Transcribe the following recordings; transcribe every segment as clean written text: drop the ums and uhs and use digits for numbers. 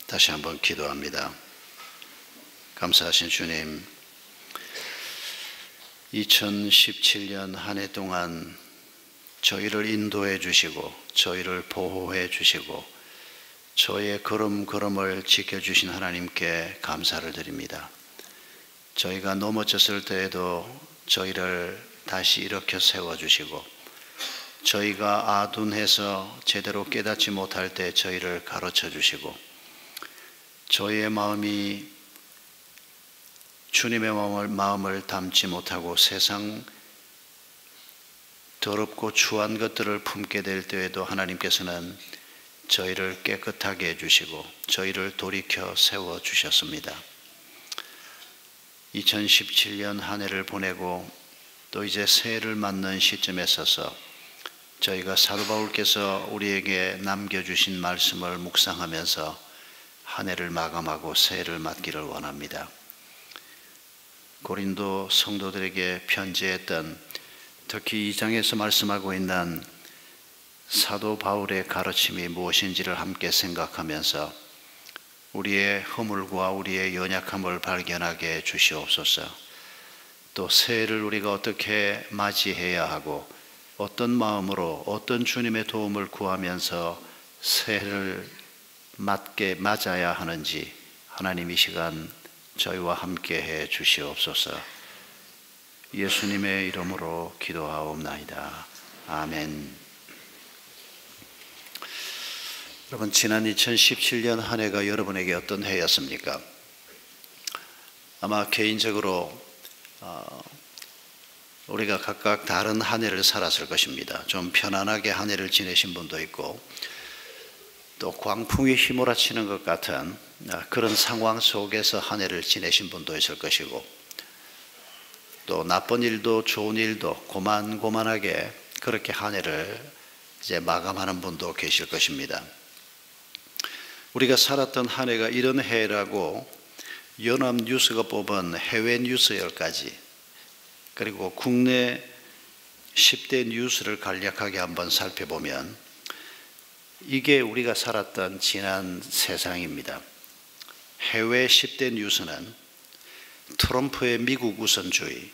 다시 한번 기도합니다. 감사하신 주님, 2017년 한 해 동안 저희를 인도해 주시고 저희를 보호해 주시고 저의 걸음걸음을 지켜주신 하나님께 감사를 드립니다. 저희가 넘어졌을 때에도 저희를 다시 일으켜 세워주시고 저희가 아둔해서 제대로 깨닫지 못할 때 저희를 가르쳐 주시고 저희의 마음이 주님의 마음을 담지 못하고 세상 더럽고 추한 것들을 품게 될 때에도 하나님께서는 저희를 깨끗하게 해주시고 저희를 돌이켜 세워주셨습니다. 2017년 한 해를 보내고 또 이제 새해를 맞는 시점에 서서 저희가 사도 바울께서 우리에게 남겨주신 말씀을 묵상하면서 한 해를 마감하고 새해를 맞기를 원합니다. 고린도 성도들에게 편지했던 특히 2장에서 말씀하고 있는 사도 바울의 가르침이 무엇인지를 함께 생각하면서 우리의 허물과 우리의 연약함을 발견하게 주시옵소서. 또 새해를 우리가 어떻게 맞이해야 하고 어떤 마음으로 어떤 주님의 도움을 구하면서 새해를 맞아야 하는지 하나님 이 시간 저희와 함께 해 주시옵소서. 예수님의 이름으로 기도하옵나이다. 아멘. 여러분, 지난 2017년 한 해가 여러분에게 어떤 해였습니까? 아마 개인적으로 우리가 각각 다른 한 해를 살았을 것입니다. 좀 편안하게 한 해를 지내신 분도 있고 또 광풍이 휘몰아치는 것 같은 그런 상황 속에서 한 해를 지내신 분도 있을 것이고 또 나쁜 일도 좋은 일도 고만고만하게 그렇게 한 해를 이제 마감하는 분도 계실 것입니다. 우리가 살았던 한 해가 이런 해라고 연합뉴스가 뽑은 해외 뉴스 10가지 그리고 국내 10대 뉴스를 간략하게 한번 살펴보면 이게 우리가 살았던 지난 세상입니다. 해외 10대 뉴스는 트럼프의 미국 우선주의,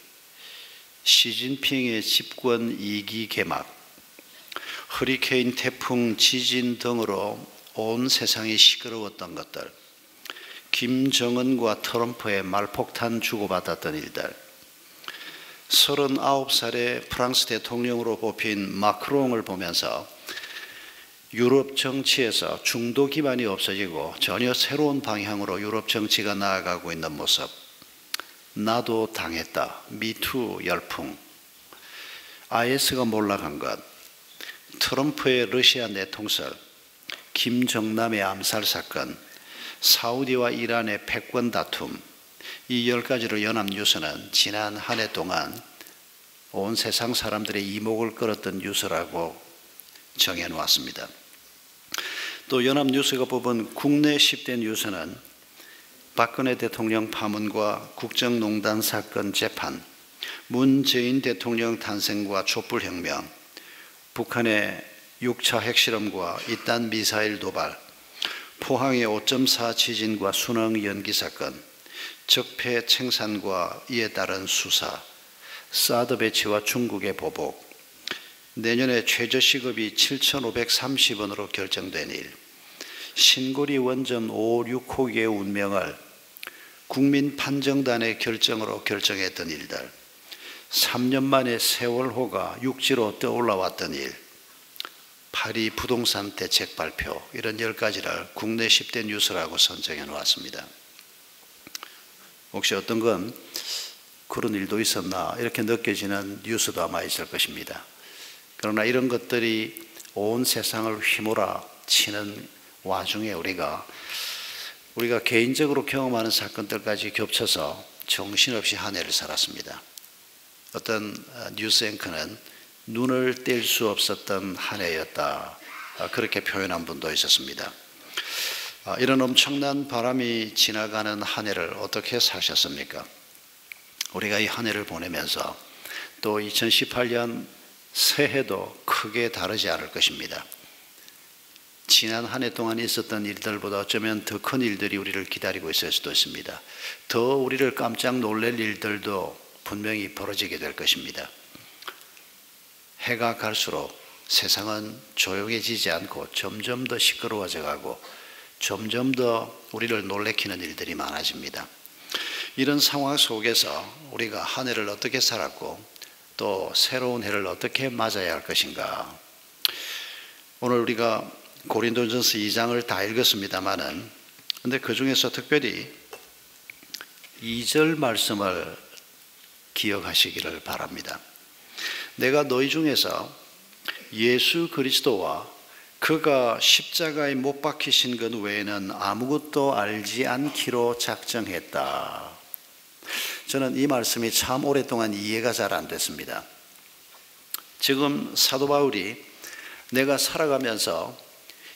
시진핑의 집권 2기 개막, 허리케인, 태풍, 지진 등으로 온 세상이 시끄러웠던 것들, 김정은과 트럼프의 말폭탄 주고받았던 일들, 39살의 프랑스 대통령으로 뽑힌 마크롱을 보면서 유럽 정치에서 중도 기반이 없어지고 전혀 새로운 방향으로 유럽 정치가 나아가고 있는 모습, 나도 당했다, 미투 열풍, IS가 몰락한 것, 트럼프의 러시아 내통설, 김정남의 암살 사건, 사우디와 이란의 패권 다툼, 이 10가지로 연합뉴스는 지난 한 해 동안 온 세상 사람들의 이목을 끌었던 뉴스라고 정해놓았습니다. 또 연합뉴스가 뽑은 국내 10대 뉴스는 박근혜 대통령 파문과 국정농단 사건 재판, 문재인 대통령 탄생과 촛불혁명, 북한의 6차 핵실험과 이딴 미사일 도발, 포항의 5.4 지진과 수능 연기 사건, 적폐 청산과 이에 따른 수사, 사드 배치와 중국의 보복, 내년에 최저시급이 7,530원으로 결정된 일, 신고리 원전 5, 6호기의 운명을 국민 판정단의 결정으로 결정했던 일들, 3년 만에 세월호가 육지로 떠올라왔던 일, 파리 부동산 대책 발표, 이런 10가지를 국내 10대 뉴스라고 선정해 놓았습니다. 혹시 어떤 건 그런 일도 있었나 이렇게 느껴지는 뉴스도 아마 있을 것입니다. 그러나 이런 것들이 온 세상을 휘몰아치는 와중에 우리가 개인적으로 경험하는 사건들까지 겹쳐서 정신없이 한 해를 살았습니다. 어떤 뉴스 앵커는 눈을 뗄 수 없었던 한 해였다, 그렇게 표현한 분도 있었습니다. 이런 엄청난 바람이 지나가는 한 해를 어떻게 사셨습니까? 우리가 이 한 해를 보내면서 또 2018년 새해도 크게 다르지 않을 것입니다. 지난 한 해 동안 있었던 일들보다 어쩌면 더 큰 일들이 우리를 기다리고 있을 수도 있습니다. 더 우리를 깜짝 놀랄 일들도 분명히 벌어지게 될 것입니다. 해가 갈수록 세상은 조용해지지 않고 점점 더 시끄러워져 가고 점점 더 우리를 놀래키는 일들이 많아집니다. 이런 상황 속에서 우리가 한 해를 어떻게 살았고 또 새로운 해를 어떻게 맞아야 할 것인가. 오늘 우리가 고린도전서 2장을 다 읽었습니다마는 근데 그 중에서 특별히 2절 말씀을 기억하시기를 바랍니다. 내가 너희 중에서 예수 그리스도와 그가 십자가에 못 박히신 것 외에는 아무것도 알지 않기로 작정했다. 저는 이 말씀이 참 오랫동안 이해가 잘 안 됐습니다. 지금 사도 바울이 내가 살아가면서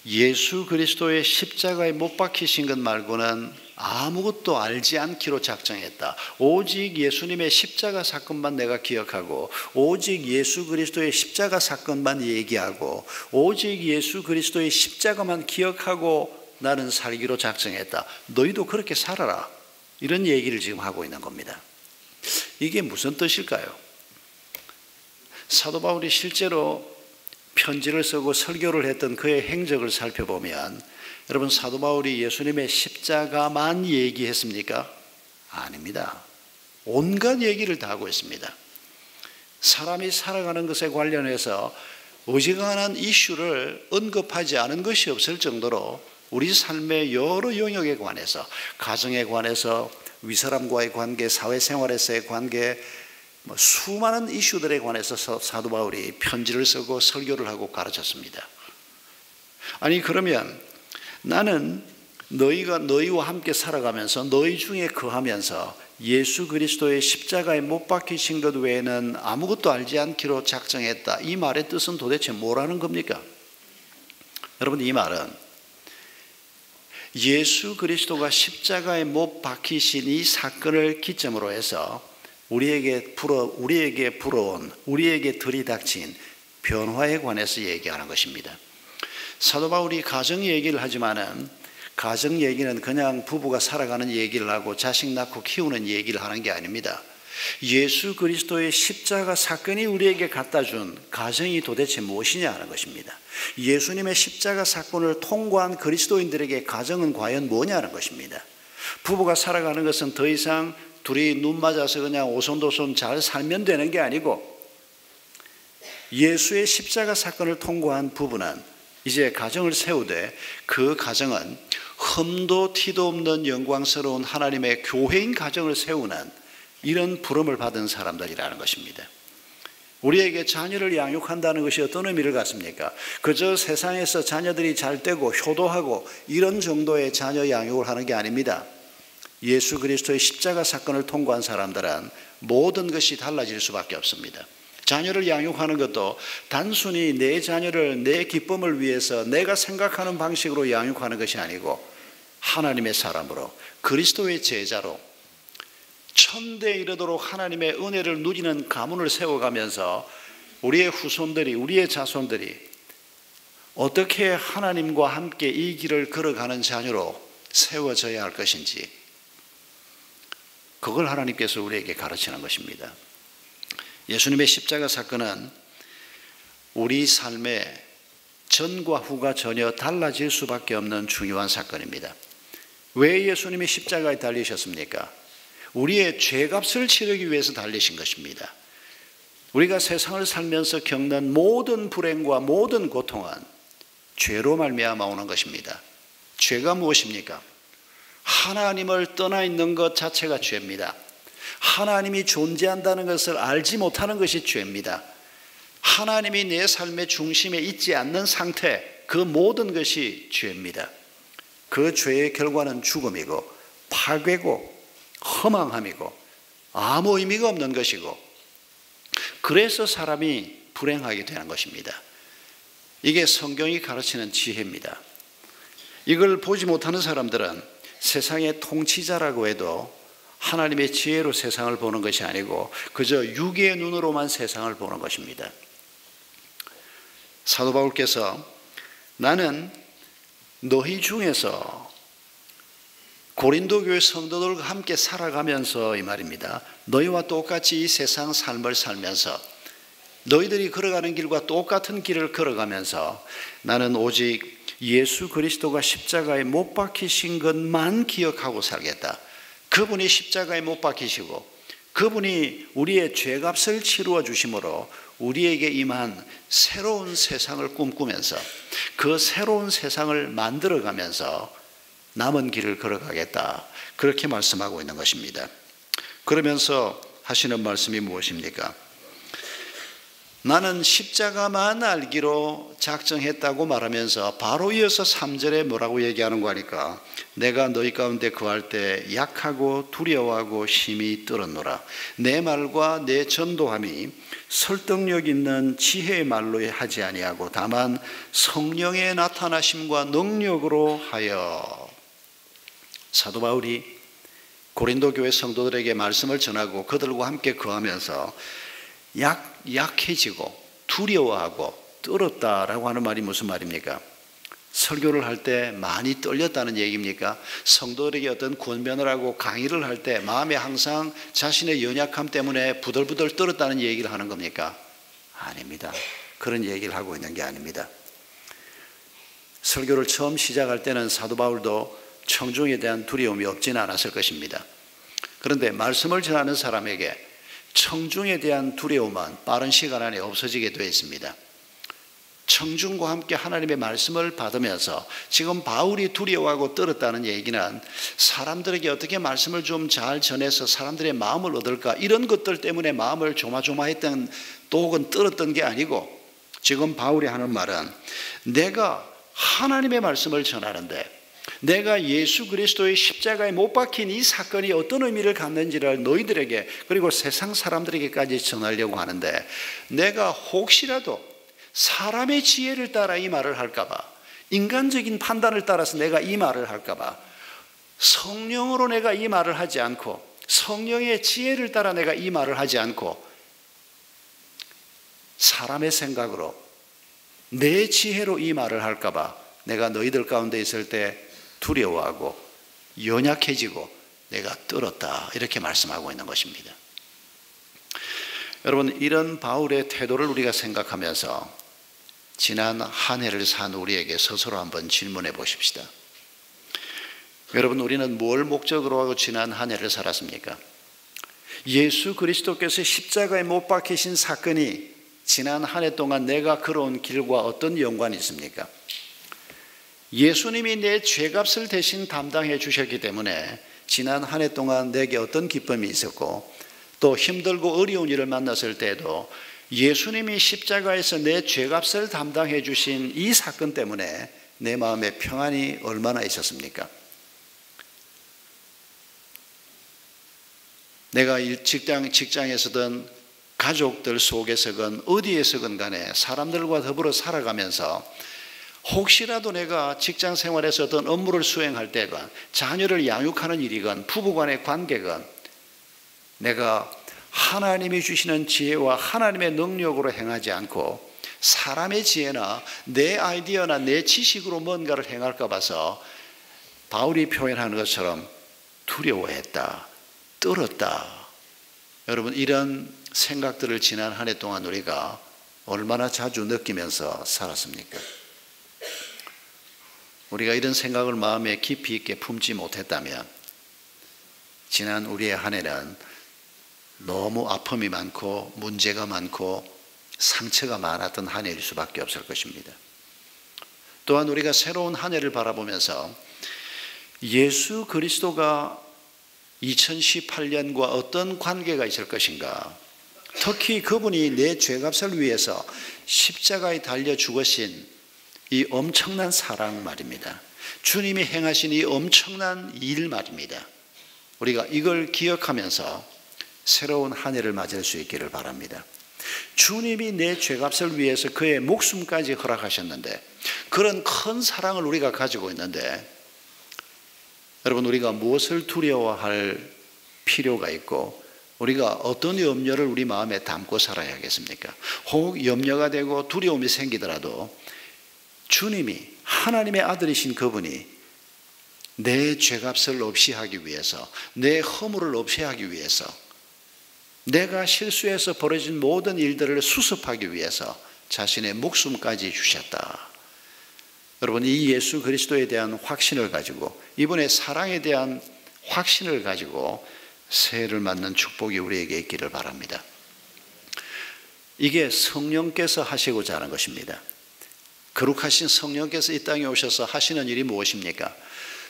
예수 그리스도의 십자가에 못 박히신 것 말고는 아무것도 알지 않기로 작정했다. 오직 예수님의 십자가 사건만 내가 기억하고 오직 예수 그리스도의 십자가 사건만 얘기하고 오직 예수 그리스도의 십자가만 기억하고 나는 살기로 작정했다. 너희도 그렇게 살아라. 이런 얘기를 지금 하고 있는 겁니다. 이게 무슨 뜻일까요? 사도 바울이 실제로 편지를 쓰고 설교를 했던 그의 행적을 살펴보면 여러분 사도 바울이 예수님의 십자가만 얘기했습니까? 아닙니다. 온갖 얘기를 다 하고 있습니다. 사람이 살아가는 것에 관련해서 어지간한 이슈를 언급하지 않은 것이 없을 정도로 우리 삶의 여러 영역에 관해서 가정에 관해서 윗사람과의 관계, 사회생활에서의 관계 수많은 이슈들에 관해서 사도 바울이 편지를 쓰고 설교를 하고 가르쳤습니다. 아니 그러면 나는 너희와 함께 살아가면서 너희 중에 거하면서 예수 그리스도의 십자가에 못 박히신 것 외에는 아무것도 알지 않기로 작정했다. 이 말의 뜻은 도대체 뭐라는 겁니까? 여러분 이 말은 예수 그리스도가 십자가에 못 박히신 이 사건을 기점으로 해서 우리에게 불어온, 우리에게 들이닥친 변화에 관해서 얘기하는 것입니다. 사도 바울이 가정 얘기를 하지만은 가정 얘기는 그냥 부부가 살아가는 얘기를 하고 자식 낳고 키우는 얘기를 하는 게 아닙니다. 예수 그리스도의 십자가 사건이 우리에게 갖다 준 가정이 도대체 무엇이냐 하는 것입니다. 예수님의 십자가 사건을 통과한 그리스도인들에게 가정은 과연 뭐냐는 것입니다. 부부가 살아가는 것은 더 이상 둘이 눈 맞아서 그냥 오손도손 잘 살면 되는 게 아니고 예수의 십자가 사건을 통과한 부부는 이제 가정을 세우되 그 가정은 흠도 티도 없는 영광스러운 하나님의 교회인 가정을 세우는 이런 부름을 받은 사람들이라는 것입니다. 우리에게 자녀를 양육한다는 것이 어떤 의미를 갖습니까? 그저 세상에서 자녀들이 잘 되고 효도하고 이런 정도의 자녀 양육을 하는 게 아닙니다. 예수 그리스도의 십자가 사건을 통과한 사람들은 모든 것이 달라질 수밖에 없습니다. 자녀를 양육하는 것도 단순히 내 자녀를 내 기쁨을 위해서 내가 생각하는 방식으로 양육하는 것이 아니고 하나님의 사람으로 그리스도의 제자로 천대에 이르도록 하나님의 은혜를 누리는 가문을 세워가면서 우리의 후손들이 우리의 자손들이 어떻게 하나님과 함께 이 길을 걸어가는 자녀로 세워져야 할 것인지 그걸 하나님께서 우리에게 가르치는 것입니다. 예수님의 십자가 사건은 우리 삶의 전과 후가 전혀 달라질 수밖에 없는 중요한 사건입니다. 왜 예수님이 십자가에 달리셨습니까? 우리의 죄값을 치르기 위해서 달리신 것입니다. 우리가 세상을 살면서 겪는 모든 불행과 모든 고통은 죄로 말미암아 오는 것입니다. 죄가 무엇입니까? 하나님을 떠나 있는 것 자체가 죄입니다. 하나님이 존재한다는 것을 알지 못하는 것이 죄입니다. 하나님이 내 삶의 중심에 있지 않는 상태, 그 모든 것이 죄입니다. 그 죄의 결과는 죽음이고 파괴고 허망함이고 아무 의미가 없는 것이고 그래서 사람이 불행하게 되는 것입니다. 이게 성경이 가르치는 지혜입니다. 이걸 보지 못하는 사람들은 세상의 통치자라고 해도 하나님의 지혜로 세상을 보는 것이 아니고 그저 육의 눈으로만 세상을 보는 것입니다. 사도 바울께서 나는 너희 중에서 고린도 교회 성도들과 함께 살아가면서 이 말입니다. 너희와 똑같이 이 세상 삶을 살면서 너희들이 걸어가는 길과 똑같은 길을 걸어가면서 나는 오직 예수 그리스도가 십자가에 못 박히신 것만 기억하고 살겠다. 그분이 십자가에 못 박히시고 그분이 우리의 죄값을 치루어 주심으로 우리에게 임한 새로운 세상을 꿈꾸면서 그 새로운 세상을 만들어가면서 남은 길을 걸어가겠다. 그렇게 말씀하고 있는 것입니다. 그러면서 하시는 말씀이 무엇입니까? 나는 십자가만 알기로 작정했다고 말하면서 바로 이어서 3절에 뭐라고 얘기하는 거니까 내가 너희 가운데 거할 때 약하고 두려워하고 심히 떨었노라. 내 말과 내 전도함이 설득력 있는 지혜의 말로 하지 아니하고 다만 성령의 나타나심과 능력으로 하여. 사도 바울이 고린도 교회 성도들에게 말씀을 전하고 그들과 함께 거하면서 약해지고 두려워하고 떨었다라고 하는 말이 무슨 말입니까? 설교를 할 때 많이 떨렸다는 얘기입니까? 성도들에게 어떤 권면을 하고 강의를 할 때 마음에 항상 자신의 연약함 때문에 부들부들 떨었다는 얘기를 하는 겁니까? 아닙니다. 그런 얘기를 하고 있는 게 아닙니다. 설교를 처음 시작할 때는 사도 바울도 청중에 대한 두려움이 없지는 않았을 것입니다. 그런데 말씀을 전하는 사람에게 청중에 대한 두려움은 빠른 시간 안에 없어지게 되어 있습니다. 청중과 함께 하나님의 말씀을 받으면서 지금 바울이 두려워하고 떨었다는 얘기는 사람들에게 어떻게 말씀을 좀 잘 전해서 사람들의 마음을 얻을까 이런 것들 때문에 마음을 조마조마했던 또 혹은 떨었던 게 아니고 지금 바울이 하는 말은 내가 하나님의 말씀을 전하는데 내가 예수 그리스도의 십자가에 못 박힌 이 사건이 어떤 의미를 갖는지를 너희들에게 그리고 세상 사람들에게까지 전하려고 하는데 내가 혹시라도 사람의 지혜를 따라 이 말을 할까 봐 인간적인 판단을 따라서 내가 이 말을 할까 봐 성령으로 내가 이 말을 하지 않고 성령의 지혜를 따라 내가 이 말을 하지 않고 사람의 생각으로 내 지혜로 이 말을 할까 봐 내가 너희들 가운데 있을 때 두려워하고 연약해지고 내가 떨었다 이렇게 말씀하고 있는 것입니다. 여러분 이런 바울의 태도를 우리가 생각하면서 지난 한 해를 산 우리에게 스스로 한번 질문해 보십시다. 여러분 우리는 뭘 목적으로 하고 지난 한 해를 살았습니까? 예수 그리스도께서 십자가에 못 박히신 사건이 지난 한 해 동안 내가 걸어온 길과 어떤 연관이 있습니까? 예수님이 내 죄값을 대신 담당해 주셨기 때문에 지난 한 해 동안 내게 어떤 기쁨이 있었고 또 힘들고 어려운 일을 만났을 때에도 예수님이 십자가에서 내 죄값을 담당해 주신 이 사건 때문에 내 마음에 평안이 얼마나 있었습니까? 내가 직장에서든 가족들 속에서든 어디에서든 간에 사람들과 더불어 살아가면서 혹시라도 내가 직장 생활에서 어떤 업무를 수행할 때건 자녀를 양육하는 일이건 부부간의 관계건 내가 하나님이 주시는 지혜와 하나님의 능력으로 행하지 않고 사람의 지혜나 내 아이디어나 내 지식으로 뭔가를 행할까 봐서 바울이 표현하는 것처럼 두려워했다, 떨었다. 여러분 이런 생각들을 지난 한 해 동안 우리가 얼마나 자주 느끼면서 살았습니까? 우리가 이런 생각을 마음에 깊이 있게 품지 못했다면 지난 우리의 한 해는 너무 아픔이 많고 문제가 많고 상처가 많았던 한 해일 수밖에 없을 것입니다. 또한 우리가 새로운 한 해를 바라보면서 예수 그리스도가 2018년과 어떤 관계가 있을 것인가, 특히 그분이 내 죄값을 위해서 십자가에 달려 죽으신 이 엄청난 사랑 말입니다. 주님이 행하신 이 엄청난 일 말입니다. 우리가 이걸 기억하면서 새로운 한 해를 맞을 수 있기를 바랍니다. 주님이 내 죄값을 위해서 그의 목숨까지 허락하셨는데 그런 큰 사랑을 우리가 가지고 있는데 여러분 우리가 무엇을 두려워할 필요가 있고 우리가 어떤 염려를 우리 마음에 담고 살아야겠습니까? 혹 염려가 되고 두려움이 생기더라도 주님이 하나님의 아들이신 그분이 내 죄값을 없이 하기 위해서, 내 허물을 없이 하기 위해서, 내가 실수해서 벌어진 모든 일들을 수습하기 위해서 자신의 목숨까지 주셨다. 여러분, 이 예수 그리스도에 대한 확신을 가지고, 이분의 사랑에 대한 확신을 가지고 새해를 맞는 축복이 우리에게 있기를 바랍니다. 이게 성령께서 하시고자 하는 것입니다. 거룩하신 성령께서 이 땅에 오셔서 하시는 일이 무엇입니까?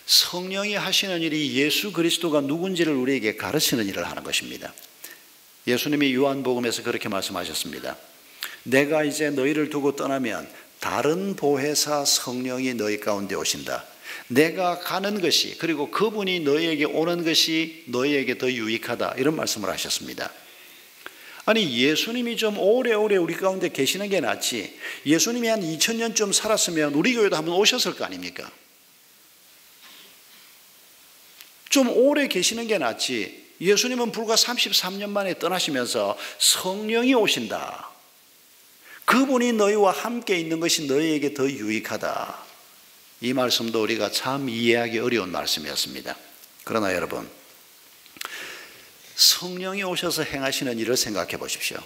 성령이 하시는 일이 예수 그리스도가 누군지를 우리에게 가르치는 일을 하는 것입니다. 예수님이 요한복음에서 그렇게 말씀하셨습니다. 내가 이제 너희를 두고 떠나면 다른 보혜사 성령이 너희 가운데 오신다. 내가 가는 것이, 그리고 그분이 너희에게 오는 것이 너희에게 더 유익하다. 이런 말씀을 하셨습니다. 아니, 예수님이 좀 오래오래 우리 가운데 계시는 게 낫지, 예수님이 한 2000년쯤 살았으면 우리 교회도 한번 오셨을 거 아닙니까? 좀 오래 계시는 게 낫지, 예수님은 불과 33년 만에 떠나시면서 성령이 오신다. 그분이 너희와 함께 있는 것이 너희에게 더 유익하다. 이 말씀도 우리가 참 이해하기 어려운 말씀이었습니다. 그러나 여러분, 성령이 오셔서 행하시는 일을 생각해 보십시오.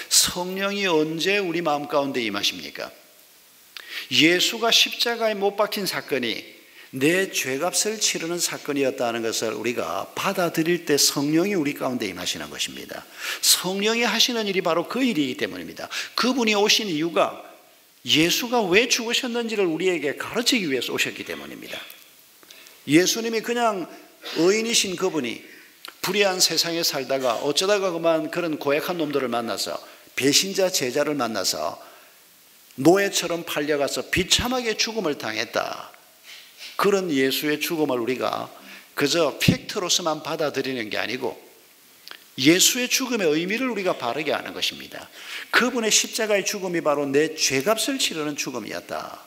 성령이 언제 우리 마음 가운데 임하십니까? 예수가 십자가에 못 박힌 사건이 내 죄값을 치르는 사건이었다는 것을 우리가 받아들일 때 성령이 우리 가운데 임하시는 것입니다. 성령이 하시는 일이 바로 그 일이기 때문입니다. 그분이 오신 이유가 예수가 왜 죽으셨는지를 우리에게 가르치기 위해서 오셨기 때문입니다. 예수님이 그냥 의인이신 그분이 불의한 세상에 살다가 어쩌다가 그만 그런 고약한 놈들을 만나서, 배신자 제자를 만나서 노예처럼 팔려가서 비참하게 죽음을 당했다. 그런 예수의 죽음을 우리가 그저 팩트로서만 받아들이는 게 아니고 예수의 죽음의 의미를 우리가 바르게 아는 것입니다. 그분의 십자가의 죽음이 바로 내 죄값을 치르는 죽음이었다.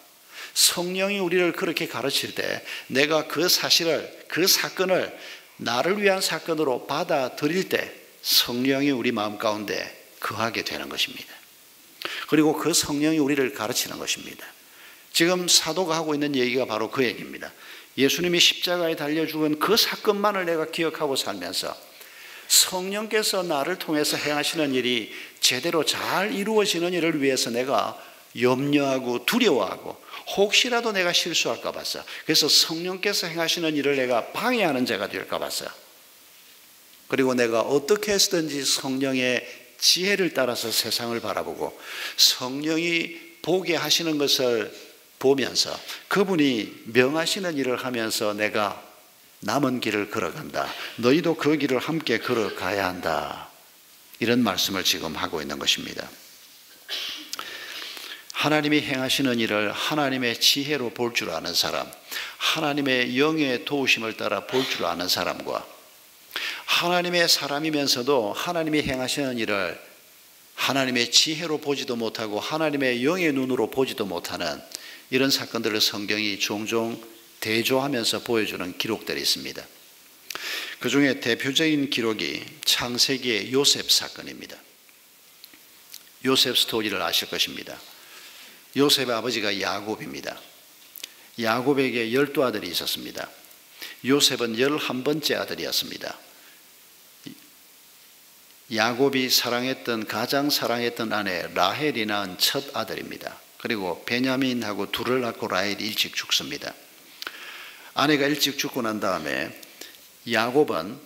성령이 우리를 그렇게 가르칠 때 내가 그 사실을, 그 사건을 나를 위한 사건으로 받아들일 때 성령이 우리 마음 가운데 거하게 되는 것입니다. 그리고 그 성령이 우리를 가르치는 것입니다. 지금 사도가 하고 있는 얘기가 바로 그 얘기입니다. 예수님이 십자가에 달려 죽은 그 사건만을 내가 기억하고 살면서 성령께서 나를 통해서 행하시는 일이 제대로 잘 이루어지는 일을 위해서 내가 염려하고 두려워하고 혹시라도 내가 실수할까 봐서, 그래서 성령께서 행하시는 일을 내가 방해하는 자가 될까 봐서, 그리고 내가 어떻게 해서든지 성령의 지혜를 따라서 세상을 바라보고 성령이 보게 하시는 것을 보면서 그분이 명하시는 일을 하면서 내가 남은 길을 걸어간다. 너희도 그 길을 함께 걸어가야 한다. 이런 말씀을 지금 하고 있는 것입니다. 하나님이 행하시는 일을 하나님의 지혜로 볼 줄 아는 사람, 하나님의 영의 도우심을 따라 볼 줄 아는 사람과 하나님의 사람이면서도 하나님이 행하시는 일을 하나님의 지혜로 보지도 못하고 하나님의 영의 눈으로 보지도 못하는 이런 사건들을 성경이 종종 대조하면서 보여주는 기록들이 있습니다. 그 중에 대표적인 기록이 창세기의 요셉 사건입니다. 요셉 스토리를 아실 것입니다. 요셉의 아버지가 야곱입니다. 야곱에게 12아들이 있었습니다. 요셉은 11번째 아들이었습니다. 야곱이 가장 사랑했던 아내 라헬이 낳은 첫 아들입니다. 그리고 베냐민하고 둘을 낳고 라헬이 일찍 죽습니다. 아내가 일찍 죽고 난 다음에 야곱은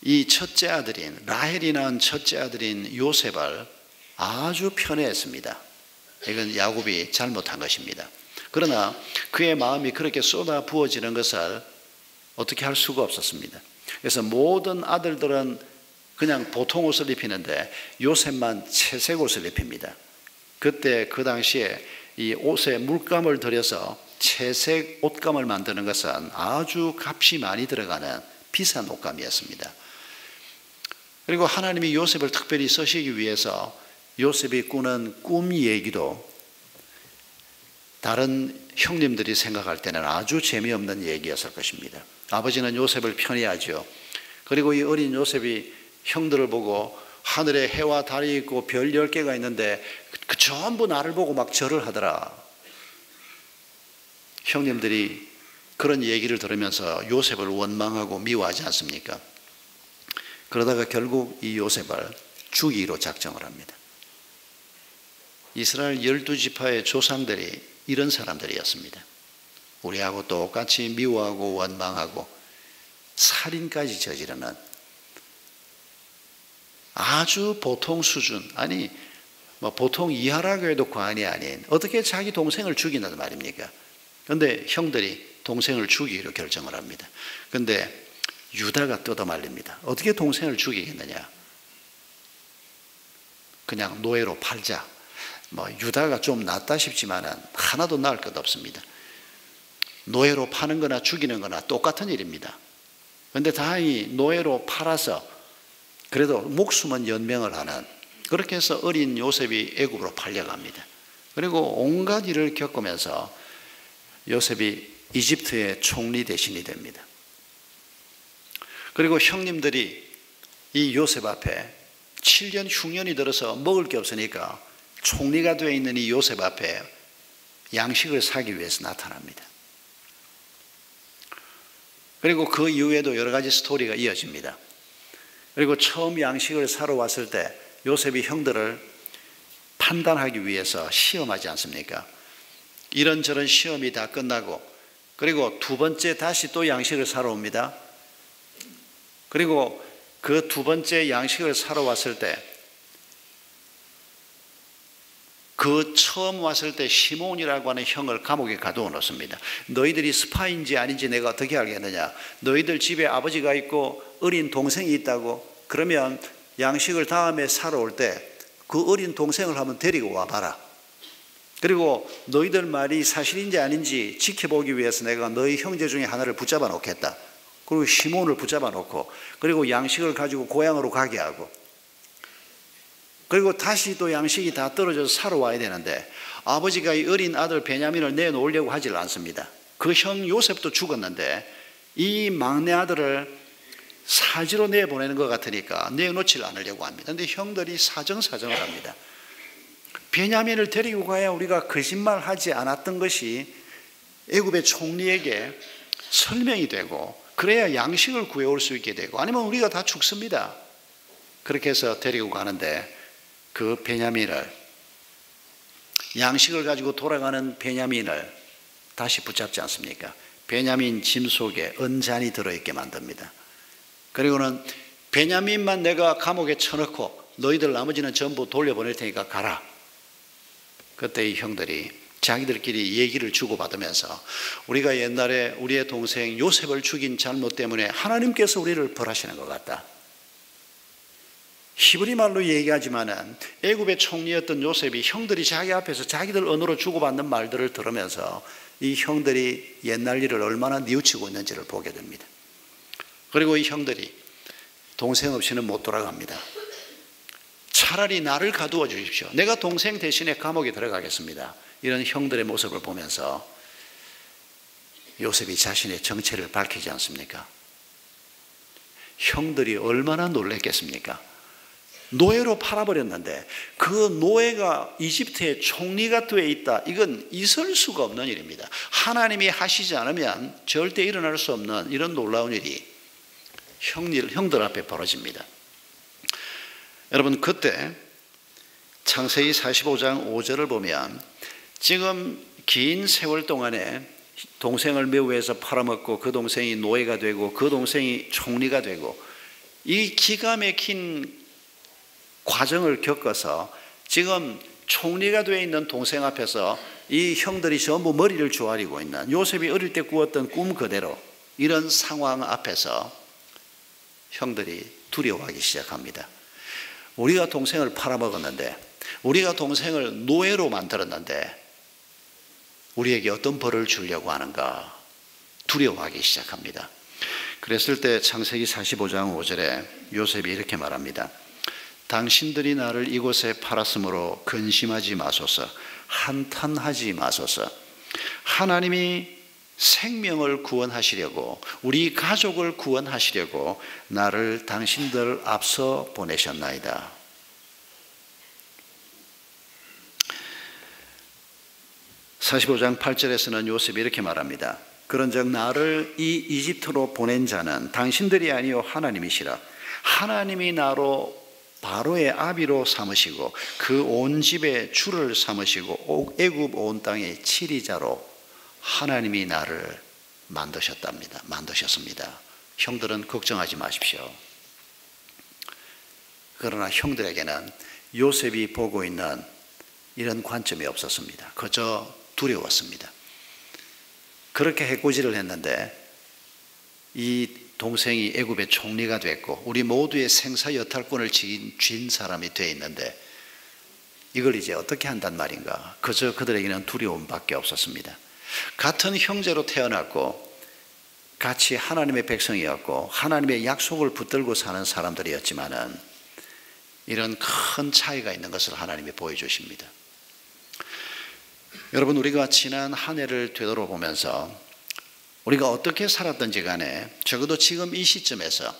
이 첫째 아들인, 라헬이 낳은 첫째 아들인 요셉을 아주 편애했습니다. 이건 야곱이 잘못한 것입니다. 그러나 그의 마음이 그렇게 쏟아 부어지는 것을 어떻게 할 수가 없었습니다. 그래서 모든 아들들은 그냥 보통 옷을 입히는데 요셉만 채색 옷을 입힙니다. 그때 그 당시에 이 옷에 물감을 들여서 채색 옷감을 만드는 것은 아주 값이 많이 들어가는 비싼 옷감이었습니다. 그리고 하나님이 요셉을 특별히 쓰시기 위해서 요셉이 꾸는 꿈 얘기도 다른 형님들이 생각할 때는 아주 재미없는 얘기였을 것입니다. 아버지는 요셉을 편애하죠. 그리고 이 어린 요셉이 형들을 보고 하늘에 해와 달이 있고 별 10개가 있는데 그 전부 나를 보고 막 절을 하더라. 형님들이 그런 얘기를 들으면서 요셉을 원망하고 미워하지 않습니까? 그러다가 결국 이 요셉을 죽이기로 작정을 합니다. 이스라엘 12지파의 조상들이 이런 사람들이었습니다. 우리하고 똑같이 미워하고 원망하고 살인까지 저지르는 아주 보통 수준, 아니 보통 이하라고 해도 과언이 아닌, 어떻게 자기 동생을 죽이는 말입니까? 그런데 형들이 동생을 죽이기로 결정을 합니다. 그런데 유다가 뜯어말립니다. 어떻게 동생을 죽이겠느냐? 그냥 노예로 팔자. 유다가 좀 낫다 싶지만은 하나도 나을 것 없습니다. 노예로 파는 거나 죽이는 거나 똑같은 일입니다. 그런데 다행히 노예로 팔아서 그래도 목숨은 연명을 하는, 그렇게 해서 어린 요셉이 애굽으로 팔려갑니다. 그리고 온갖 일을 겪으면서 요셉이 이집트의 총리 대신이 됩니다. 그리고 형님들이 이 요셉 앞에 7년 흉년이 들어서 먹을 게 없으니까 총리가 되어 있는 이 요셉 앞에 양식을 사기 위해서 나타납니다. 그리고 그 이후에도 여러 가지 스토리가 이어집니다. 그리고 처음 양식을 사러 왔을 때 요셉이 형들을 판단하기 위해서 시험하지 않습니까? 이런저런 시험이 다 끝나고, 그리고 두 번째 다시 또 양식을 사러 옵니다. 그리고 그 두 번째 양식을 사러 왔을 때, 그 처음 왔을 때 시몬이라고 하는 형을 감옥에 가두어 놓습니다. 너희들이 스파인지 아닌지 내가 어떻게 알겠느냐? 너희들 집에 아버지가 있고 어린 동생이 있다고? 그러면 양식을 다음에 사러 올 때 그 어린 동생을 한번 데리고 와봐라. 그리고 너희들 말이 사실인지 아닌지 지켜보기 위해서 내가 너희 형제 중에 하나를 붙잡아 놓겠다. 그리고 시몬을 붙잡아 놓고, 그리고 양식을 가지고 고향으로 가게 하고, 그리고 다시 또 양식이 다 떨어져서 사러 와야 되는데 아버지가 이 어린 아들 베냐민을 내놓으려고 하질 않습니다. 그 형 요셉도 죽었는데 이 막내 아들을 사지로 내보내는 것 같으니까 내놓지 않으려고 합니다. 그런데 형들이 사정사정을 합니다. 베냐민을 데리고 가야 우리가 거짓말하지 않았던 것이 애굽의 총리에게 설명이 되고, 그래야 양식을 구해올 수 있게 되고, 아니면 우리가 다 죽습니다. 그렇게 해서 데리고 가는데 그 베냐민을, 양식을 가지고 돌아가는 베냐민을 다시 붙잡지 않습니까? 베냐민 짐 속에 은잔이 들어있게 만듭니다. 그리고는 베냐민만 내가 감옥에 쳐넣고 너희들 나머지는 전부 돌려보낼 테니까 가라. 그때 이 형들이 자기들끼리 얘기를 주고받으면서 우리가 옛날에 우리의 동생 요셉을 죽인 잘못 때문에 하나님께서 우리를 벌하시는 것 같다. 히브리 말로 얘기하지만은 애굽의 총리였던 요셉이 형들이 자기 앞에서 자기들 언어로 주고받는 말들을 들으면서 이 형들이 옛날 일을 얼마나 뉘우치고 있는지를 보게 됩니다. 그리고 이 형들이 동생 없이는 못 돌아갑니다. 차라리 나를 가두어 주십시오. 내가 동생 대신에 감옥에 들어가겠습니다. 이런 형들의 모습을 보면서 요셉이 자신의 정체를 밝히지 않습니까? 형들이 얼마나 놀랐겠습니까? 노예로 팔아버렸는데 그 노예가 이집트의 총리가 되어 있다. 이건 있을 수가 없는 일입니다. 하나님이 하시지 않으면 절대 일어날 수 없는 이런 놀라운 일이 형들 앞에 벌어집니다. 여러분, 그때 창세기 45장 5절을 보면 지금 긴 세월 동안에 동생을 미워해서 팔아먹고 그 동생이 노예가 되고 그 동생이 총리가 되고 이 기가 막힌 과정을 겪어서 지금 총리가 되어 있는 동생 앞에서 이 형들이 전부 머리를 조아리고 있는, 요셉이 어릴 때 꾸었던 꿈 그대로 이런 상황 앞에서 형들이 두려워하기 시작합니다. 우리가 동생을 팔아먹었는데, 우리가 동생을 노예로 만들었는데 우리에게 어떤 벌을 주려고 하는가 두려워하기 시작합니다. 그랬을 때 창세기 45장 5절에 요셉이 이렇게 말합니다. 당신들이 나를 이곳에 팔았으므로 근심하지 마소서, 한탄하지 마소서. 하나님이 생명을 구원하시려고, 우리 가족을 구원하시려고 나를 당신들 앞서 보내셨나이다. 45장 8절에서는 요셉이 이렇게 말합니다. 그런즉 나를 이 이집트로 보낸 자는 당신들이 아니요 하나님이시라. 하나님이 나로 바로의 아비로 삼으시고 그 온 집의 주를 삼으시고 애굽 온 땅의 치리자로 하나님이 나를 만드셨습니다. 형들은 걱정하지 마십시오. 그러나 형들에게는 요셉이 보고 있는 이런 관점이 없었습니다. 그저 두려웠습니다. 그렇게 해코지를 했는데 이 동생이 애굽의 총리가 됐고 우리 모두의 생사 여탈권을 쥔 사람이 되어 있는데 이걸 이제 어떻게 한단 말인가. 그저 그들에게는 두려움밖에 없었습니다. 같은 형제로 태어났고 같이 하나님의 백성이었고 하나님의 약속을 붙들고 사는 사람들이었지만은 이런 큰 차이가 있는 것을 하나님이 보여주십니다. 여러분, 우리가 지난 한 해를 되돌아보면서 우리가 어떻게 살았든지 간에 적어도 지금 이 시점에서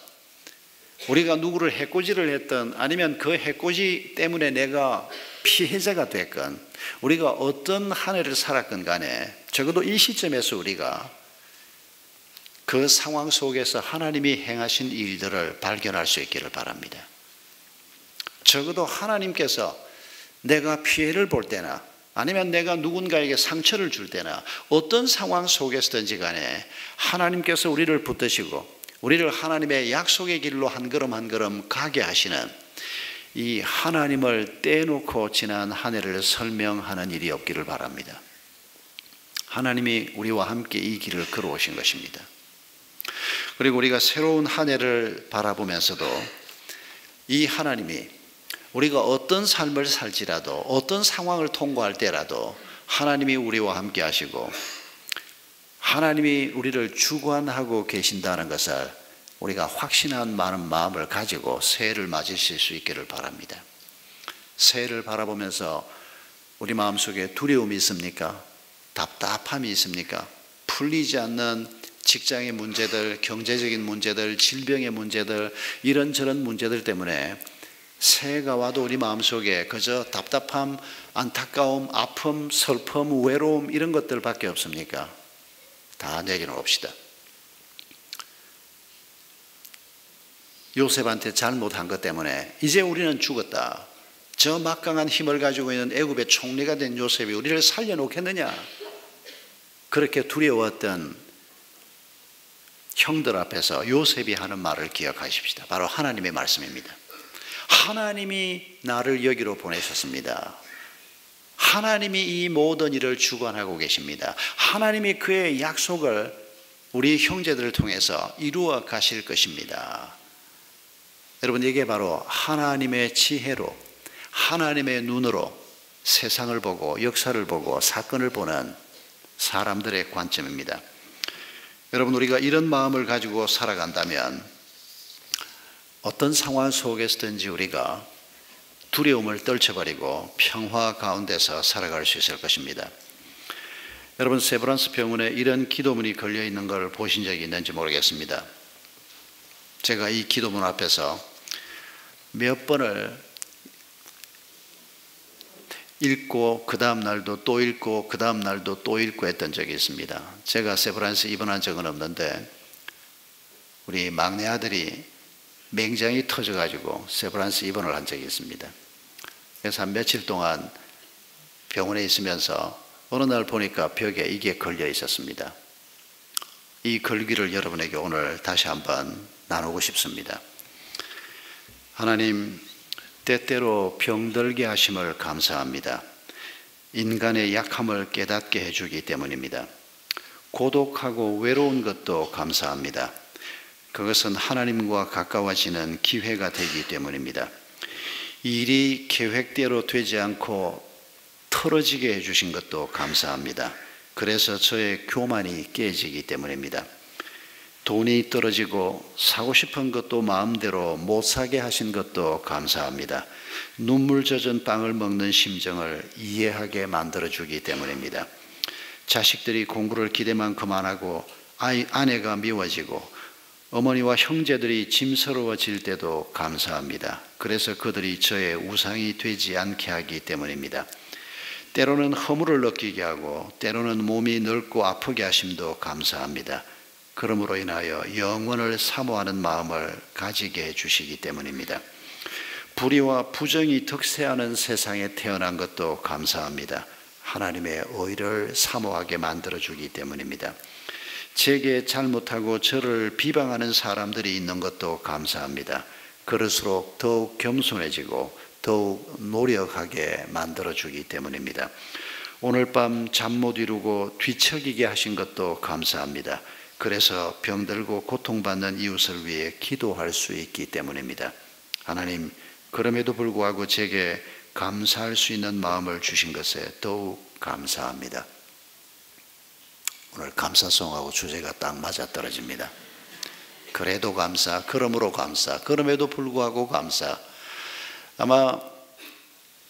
우리가 누구를 해코지를 했든 아니면 그 해코지 때문에 내가 피해자가 됐건 우리가 어떤 한 해를 살았건 간에 적어도 이 시점에서 우리가 그 상황 속에서 하나님이 행하신 일들을 발견할 수 있기를 바랍니다. 적어도 하나님께서 내가 피해를 볼 때나 아니면 내가 누군가에게 상처를 줄 때나 어떤 상황 속에서든지 간에 하나님께서 우리를 붙드시고 우리를 하나님의 약속의 길로 한 걸음 한 걸음 가게 하시는 이 하나님을 떼놓고 지난 한 해를 설명하는 일이 없기를 바랍니다. 하나님이 우리와 함께 이 길을 걸어오신 것입니다. 그리고 우리가 새로운 한 해를 바라보면서도 이 하나님이 우리가 어떤 삶을 살지라도 어떤 상황을 통과할 때라도 하나님이 우리와 함께 하시고 하나님이 우리를 주관하고 계신다는 것을 우리가 확신한 많은 마음을 가지고 새해를 맞으실 수 있기를 바랍니다. 새해를 바라보면서 우리 마음속에 두려움이 있습니까? 답답함이 있습니까? 풀리지 않는 직장의 문제들, 경제적인 문제들, 질병의 문제들, 이런저런 문제들 때문에 새해가 와도 우리 마음속에 그저 답답함, 안타까움, 아픔, 슬픔, 외로움 이런 것들밖에 없습니까? 다 내려놓읍시다. 요셉한테 잘못한 것 때문에 이제 우리는 죽었다. 저 막강한 힘을 가지고 있는 애굽의 총리가 된 요셉이 우리를 살려놓겠느냐? 그렇게 두려웠던 형들 앞에서 요셉이 하는 말을 기억하십시다. 바로 하나님의 말씀입니다. 하나님이 나를 여기로 보내셨습니다. 하나님이 이 모든 일을 주관하고 계십니다. 하나님이 그의 약속을 우리 형제들을 통해서 이루어 가실 것입니다. 여러분, 이게 바로 하나님의 지혜로 하나님의 눈으로 세상을 보고 역사를 보고 사건을 보는 사람들의 관점입니다. 여러분, 우리가 이런 마음을 가지고 살아간다면 어떤 상황 속에서든지 우리가 두려움을 떨쳐버리고 평화 가운데서 살아갈 수 있을 것입니다. 여러분, 세브란스 병원에 이런 기도문이 걸려있는 걸 보신 적이 있는지 모르겠습니다. 제가 이 기도문 앞에서 몇 번을 읽고 그 다음 날도 또 읽고 그 다음 날도 또 읽고 했던 적이 있습니다. 제가 세브란스 입원한 적은 없는데 우리 막내 아들이 맹장이 터져가지고 세브란스 입원을 한 적이 있습니다. 그래서 한 며칠 동안 병원에 있으면서 어느 날 보니까 벽에 이게 걸려 있었습니다. 이 글귀를 여러분에게 오늘 다시 한번 나누고 싶습니다. 하나님, 때때로 병들게 하심을 감사합니다. 인간의 약함을 깨닫게 해주기 때문입니다. 고독하고 외로운 것도 감사합니다. 그것은 하나님과 가까워지는 기회가 되기 때문입니다. 일이 계획대로 되지 않고 틀어지게 해주신 것도 감사합니다. 그래서 저의 교만이 깨지기 때문입니다. 돈이 떨어지고 사고 싶은 것도 마음대로 못 사게 하신 것도 감사합니다. 눈물 젖은 빵을 먹는 심정을 이해하게 만들어주기 때문입니다. 자식들이 공부를 기대만큼 안 하고 아내가 미워지고 어머니와 형제들이 짐스러워질 때도 감사합니다. 그래서 그들이 저의 우상이 되지 않게 하기 때문입니다. 때로는 허물을 느끼게 하고 때로는 몸이 늙고 아프게 하심도 감사합니다. 그러므로 인하여 영원을 사모하는 마음을 가지게 해주시기 때문입니다. 불의와 부정이 득세하는 세상에 태어난 것도 감사합니다. 하나님의 의를 사모하게 만들어주기 때문입니다. 제게 잘못하고 저를 비방하는 사람들이 있는 것도 감사합니다. 그럴수록 더욱 겸손해지고 더욱 노력하게 만들어주기 때문입니다. 오늘 밤 잠 못 이루고 뒤척이게 하신 것도 감사합니다. 그래서 병들고 고통받는 이웃을 위해 기도할 수 있기 때문입니다. 하나님, 그럼에도 불구하고 제게 감사할 수 있는 마음을 주신 것에 더욱 감사합니다. 오늘 감사송하고 주제가 딱 맞아떨어집니다. 그래도 감사, 그러므로 감사, 그럼에도 불구하고 감사. 아마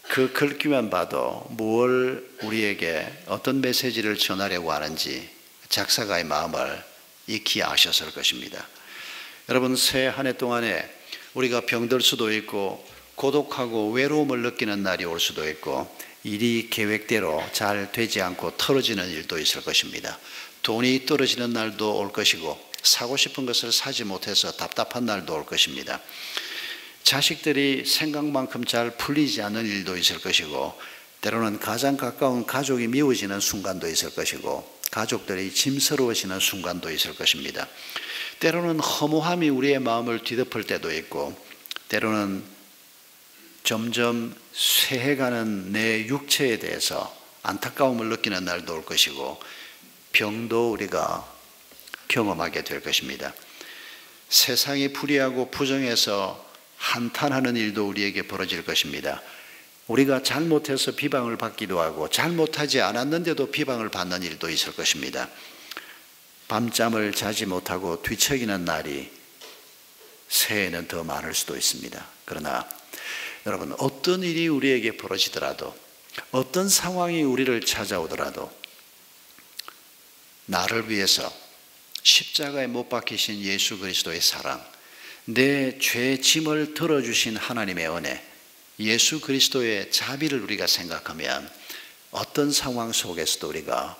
그 글귀만 봐도 뭘 우리에게 어떤 메시지를 전하려고 하는지 작사가의 마음을 익히 아셨을 것입니다. 여러분, 새해 한 해 동안에 우리가 병들 수도 있고 고독하고 외로움을 느끼는 날이 올 수도 있고 일이 계획대로 잘 되지 않고 틀어지는 일도 있을 것입니다. 돈이 떨어지는 날도 올 것이고 사고 싶은 것을 사지 못해서 답답한 날도 올 것입니다. 자식들이 생각만큼 잘 풀리지 않는 일도 있을 것이고 때로는 가장 가까운 가족이 미워지는 순간도 있을 것이고 가족들이 짐스러워지는 순간도 있을 것입니다. 때로는 허무함이 우리의 마음을 뒤덮을 때도 있고 때로는 점점 쇠해가는 내 육체에 대해서 안타까움을 느끼는 날도 올 것이고 병도 우리가 경험하게 될 것입니다. 세상이 불의하고 부정해서 한탄하는 일도 우리에게 벌어질 것입니다. 우리가 잘못해서 비방을 받기도 하고 잘못하지 않았는데도 비방을 받는 일도 있을 것입니다. 밤잠을 자지 못하고 뒤척이는 날이 새해에는 더 많을 수도 있습니다. 그러나 여러분, 어떤 일이 우리에게 벌어지더라도 어떤 상황이 우리를 찾아오더라도 나를 위해서 십자가에 못 박히신 예수 그리스도의 사랑, 내 죄 짐을 들어주신 하나님의 은혜, 예수 그리스도의 자비를 우리가 생각하면 어떤 상황 속에서도 우리가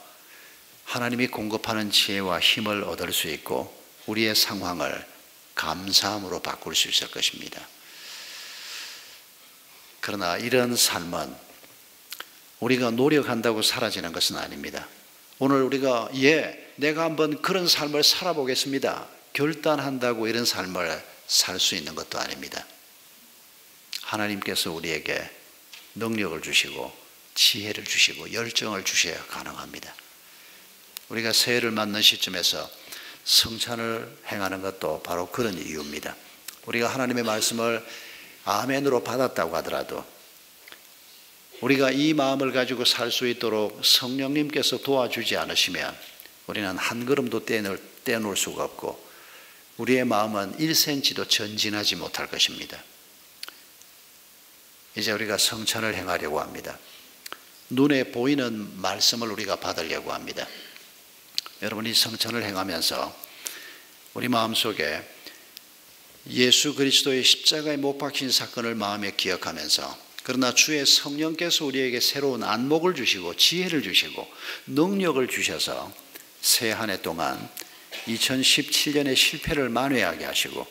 하나님이 공급하는 지혜와 힘을 얻을 수 있고 우리의 상황을 감사함으로 바꿀 수 있을 것입니다. 그러나 이런 삶은 우리가 노력한다고 사라지는 것은 아닙니다. 오늘 우리가 내가 한번 그런 삶을 살아보겠습니다 결단한다고 이런 삶을 살 수 있는 것도 아닙니다. 하나님께서 우리에게 능력을 주시고 지혜를 주시고 열정을 주셔야 가능합니다. 우리가 새해를 맞는 시점에서 성찬을 행하는 것도 바로 그런 이유입니다. 우리가 하나님의 말씀을 아멘으로 받았다고 하더라도 우리가 이 마음을 가지고 살 수 있도록 성령님께서 도와주지 않으시면 우리는 한 걸음도 떼놓을 수가 없고 우리의 마음은 1cm도 전진하지 못할 것입니다. 이제 우리가 성찬을 행하려고 합니다. 눈에 보이는 말씀을 우리가 받으려고 합니다. 여러분이 성찬을 행하면서 우리 마음속에 예수 그리스도의 십자가에 못 박힌 사건을 마음에 기억하면서 그러나 주의 성령께서 우리에게 새로운 안목을 주시고 지혜를 주시고 능력을 주셔서 새 한 해 동안 2017년의 실패를 만회하게 하시고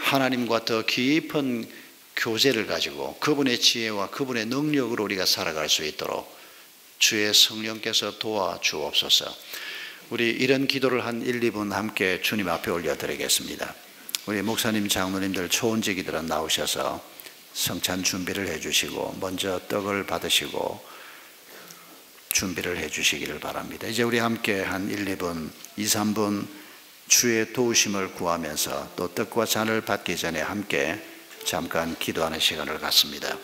하나님과 더 깊은 교제를 가지고 그분의 지혜와 그분의 능력으로 우리가 살아갈 수 있도록 주의 성령께서 도와주옵소서. 우리 이런 기도를 한 1, 2분 함께 주님 앞에 올려드리겠습니다. 우리 목사님, 장로님들, 초원지기들은 나오셔서 성찬 준비를 해주시고 먼저 떡을 받으시고 준비를 해주시기를 바랍니다. 이제 우리 함께 한 1, 2분, 2, 3분 주의 도우심을 구하면서 또 떡과 잔을 받기 전에 함께 잠깐 기도하는 시간을 갖습니다.